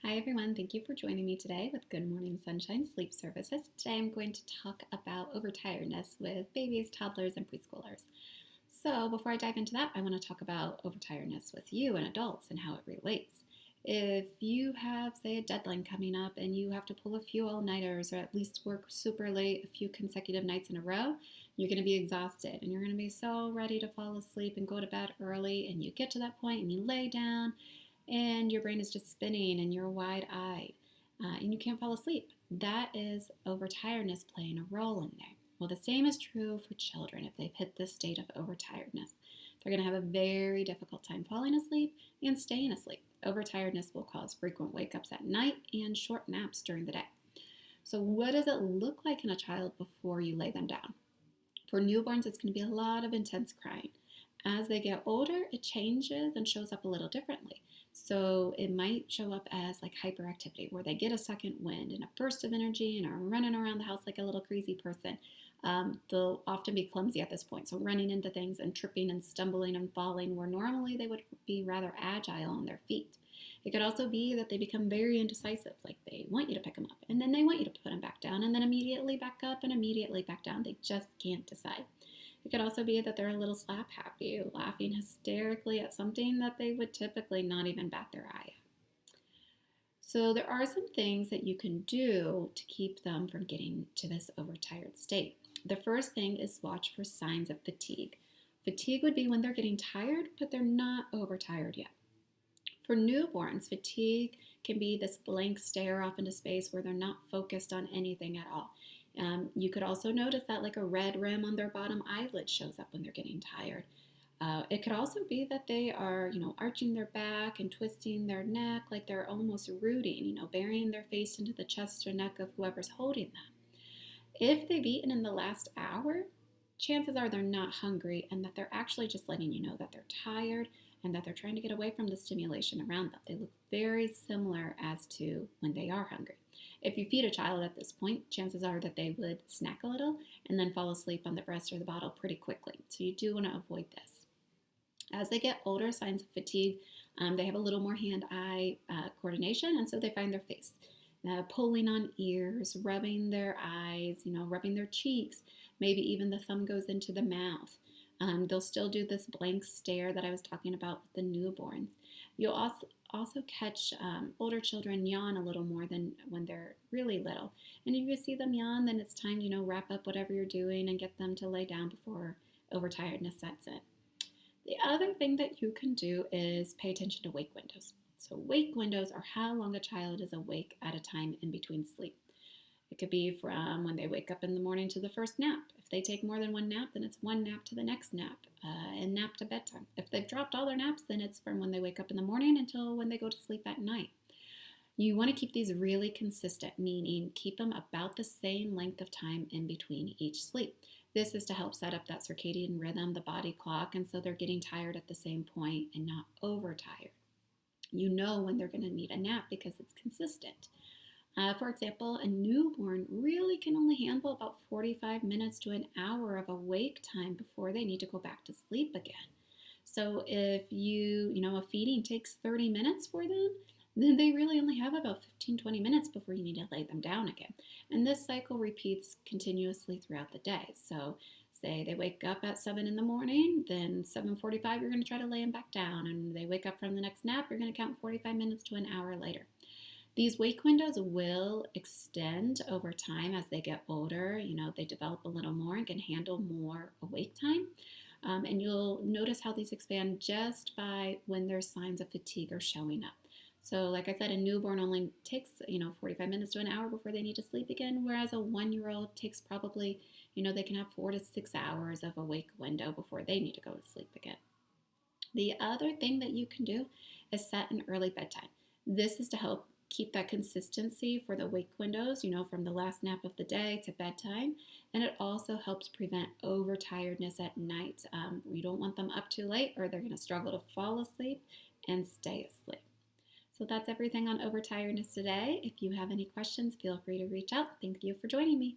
Hi everyone, thank you for joining me today with Good Morning Sunshine Sleep Services. Today I'm going to talk about overtiredness with babies, toddlers, and preschoolers. So before I dive into that, I want to talk about overtiredness with you and adults and how it relates. If you have, say, a deadline coming up and you have to pull a few all-nighters or at least work super late a few consecutive nights in a row, you're going to be exhausted and you're going to be so ready to fall asleep and go to bed early, and you get to that point and you lay down and your brain is just spinning and you're wide-eyed and you can't fall asleep. That is overtiredness playing a role in there. Well, the same is true for children if they've hit this state of overtiredness. They're going to have a very difficult time falling asleep and staying asleep. Overtiredness will cause frequent wake-ups at night and short naps during the day. So what does it look like in a child before you lay them down? For newborns, it's going to be a lot of intense crying. As they get older, it changes and shows up a little differently. So it might show up as like hyperactivity, where they get a second wind and a burst of energy and are running around the house like a little crazy person. They'll often be clumsy at this point, so running into things and tripping and stumbling and falling, where normally they would be rather agile on their feet. It could also be that they become very indecisive, like they want you to pick them up and then they want you to put them back down and then immediately back up and immediately back down. They just can't decide. It could also be that they're a little slap happy, laughing hysterically at something that they would typically not even bat their eye at. So there are some things that you can do to keep them from getting to this overtired state. The first thing is watch for signs of fatigue. Fatigue would be when they're getting tired, but they're not overtired yet. For newborns, fatigue can be this blank stare off into space where they're not focused on anything at all. You could also notice that like a red rim on their bottom eyelid shows up when they're getting tired. It could also be that they are, arching their back and twisting their neck like they're almost rooting, burying their face into the chest or neck of whoever's holding them. If they've eaten in the last hour, chances are they're not hungry and that they're actually just letting you know that they're tired and that they're trying to get away from the stimulation around them. They look very similar as to when they are hungry. If you feed a child at this point, chances are that they would snack a little and then fall asleep on the breast or the bottle pretty quickly. So you do want to avoid this. As they get older, signs of fatigue, they have a little more hand-eye coordination, and so they find their face. Pulling on ears, rubbing their eyes, rubbing their cheeks, maybe even the thumb goes into the mouth. They'll still do this blank stare that I was talking about with the newborns. You'll also catch older children yawn a little more than when they're really little. And if you see them yawn, then it's time to, wrap up whatever you're doing and get them to lay down before overtiredness sets in. The other thing that you can do is pay attention to wake windows. So wake windows are how long a child is awake at a time in between sleep. It could be from when they wake up in the morning to the first nap. If they take more than one nap, then it's one nap to the next nap, and nap to bedtime. If they've dropped all their naps, then it's from when they wake up in the morning until when they go to sleep at night. You want to keep these really consistent, meaning keep them about the same length of time in between each sleep. This is to help set up that circadian rhythm, the body clock, and so they're getting tired at the same point and not overtired. You know when they're going to need a nap because it's consistent. For example, a newborn really can only handle about 45 minutes to an hour of awake time before they need to go back to sleep again. So if a feeding takes 30 minutes for them, then they really only have about 15-20 minutes before you need to lay them down again. And this cycle repeats continuously throughout the day. So say they wake up at 7 in the morning, then 7:45 you're going to try to lay them back down. And they wake up from the next nap, you're going to count 45 minutes to an hour later. These wake windows will extend over time as they get older. They develop a little more and can handle more awake time. And you'll notice how these expand just by when there's signs of fatigue are showing up. So like I said, a newborn only takes, 45 minutes to an hour before they need to sleep again, whereas a 1-year-old takes probably, they can have 4 to 6 hours of awake window before they need to go to sleep again. The other thing that you can do is set an early bedtime. This is to help keep that consistency for the wake windows, from the last nap of the day to bedtime. And it also helps prevent overtiredness at night. You don't want them up too late or they're going to struggle to fall asleep and stay asleep. So that's everything on overtiredness today. If you have any questions, feel free to reach out. Thank you for joining me.